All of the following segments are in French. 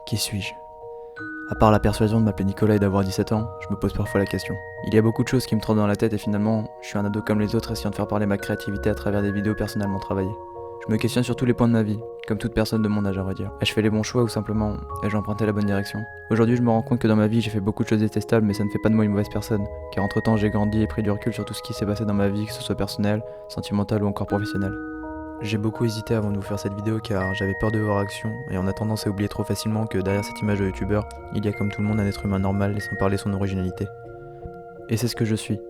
Qui suis-je? À part la persuasion de m'appeler Nicolas et d'avoir 17 ans, je me pose parfois la question. Il y a beaucoup de choses qui me trottent dans la tête et finalement, je suis un ado comme les autres essayant de faire parler ma créativité à travers des vidéos personnellement travaillées. Je me questionne sur tous les points de ma vie, comme toute personne de mon âge à vrai dire. Ai-je fait les bons choix ou simplement ai-je emprunté la bonne direction? Aujourd'hui je me rends compte que dans ma vie j'ai fait beaucoup de choses détestables mais ça ne fait pas de moi une mauvaise personne, car entre temps j'ai grandi et pris du recul sur tout ce qui s'est passé dans ma vie, que ce soit personnel, sentimental ou encore professionnel. J'ai beaucoup hésité avant de vous faire cette vidéo car j'avais peur de vos réactions et on a tendance à oublier trop facilement que derrière cette image de youtubeur, il y a comme tout le monde un être humain normal laissant parler son originalité. Et c'est ce que je suis.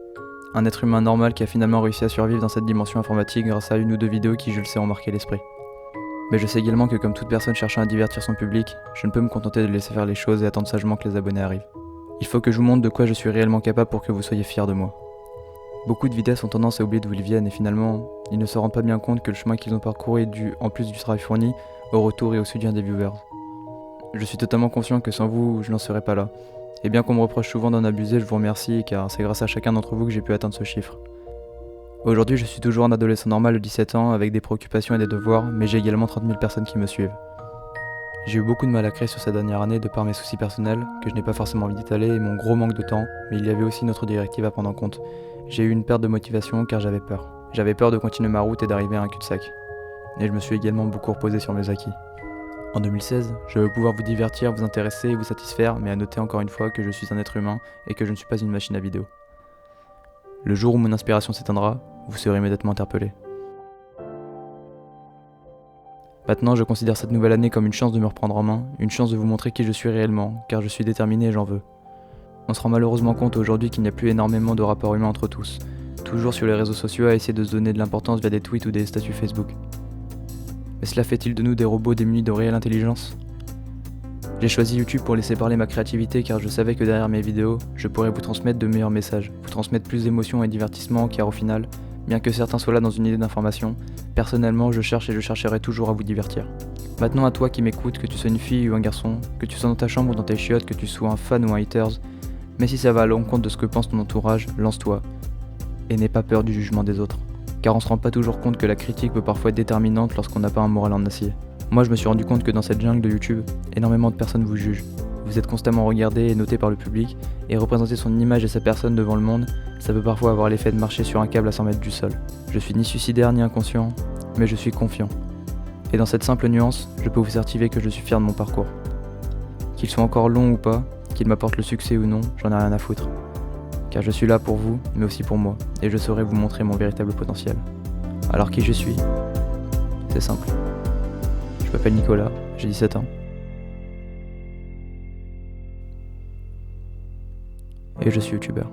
Un être humain normal qui a finalement réussi à survivre dans cette dimension informatique grâce à une ou deux vidéos qui, je le sais, ont marqué l'esprit. Mais je sais également que comme toute personne cherchant à divertir son public, je ne peux me contenter de laisser faire les choses et attendre sagement que les abonnés arrivent. Il faut que je vous montre de quoi je suis réellement capable pour que vous soyez fiers de moi. Beaucoup de vidéastes ont tendance à oublier d'où ils viennent et finalement, ils ne se rendent pas bien compte que le chemin qu'ils ont parcouru est dû, en plus du travail fourni, au retour et au soutien des viewers. Je suis totalement conscient que sans vous, je n'en serais pas là. Et bien qu'on me reproche souvent d'en abuser, je vous remercie car c'est grâce à chacun d'entre vous que j'ai pu atteindre ce chiffre. Aujourd'hui, je suis toujours un adolescent normal de 17 ans avec des préoccupations et des devoirs, mais j'ai également 30 000 personnes qui me suivent. J'ai eu beaucoup de mal à créer sur cette dernière année de par mes soucis personnels, que je n'ai pas forcément envie d'étaler et mon gros manque de temps, mais il y avait aussi notre directive à prendre en compte. J'ai eu une perte de motivation car j'avais peur. J'avais peur de continuer ma route et d'arriver à un cul-de-sac. Et je me suis également beaucoup reposé sur mes acquis. En 2016, je veux pouvoir vous divertir, vous intéresser et vous satisfaire, mais à noter encore une fois que je suis un être humain et que je ne suis pas une machine à vidéo. Le jour où mon inspiration s'éteindra, vous serez immédiatement interpellé. Maintenant, je considère cette nouvelle année comme une chance de me reprendre en main, une chance de vous montrer qui je suis réellement, car je suis déterminé et j'en veux. On se rend malheureusement compte aujourd'hui qu'il n'y a plus énormément de rapports humains entre tous, toujours sur les réseaux sociaux à essayer de se donner de l'importance via des tweets ou des statuts Facebook. Mais cela fait-il de nous des robots démunis de réelle intelligence? J'ai choisi YouTube pour laisser parler ma créativité car je savais que derrière mes vidéos, je pourrais vous transmettre de meilleurs messages, vous transmettre plus d'émotions et divertissement car au final, bien que certains soient là dans une idée d'information, personnellement je cherche et je chercherai toujours à vous divertir. Maintenant à toi qui m'écoutes, que tu sois une fille ou un garçon, que tu sois dans ta chambre ou dans tes chiottes, que tu sois un fan ou un haters, mais si ça va à l'encontre de ce que pense ton entourage, lance-toi. Et n'aie pas peur du jugement des autres. Car on se rend pas toujours compte que la critique peut parfois être déterminante lorsqu'on n'a pas un moral en acier. Moi je me suis rendu compte que dans cette jungle de YouTube, énormément de personnes vous jugent. Vous êtes constamment regardé et noté par le public, et représenter son image et sa personne devant le monde, ça peut parfois avoir l'effet de marcher sur un câble à 100 mètres du sol. Je suis ni suicidaire ni inconscient, mais je suis confiant. Et dans cette simple nuance, je peux vous certifier que je suis fier de mon parcours. Qu'il soit encore long ou pas, qu'il m'apporte le succès ou non, j'en ai rien à foutre. Car je suis là pour vous, mais aussi pour moi, et je saurai vous montrer mon véritable potentiel. Alors qui je suis? C'est simple. Je m'appelle Nicolas, j'ai 17 ans. Et je suis youtubeur.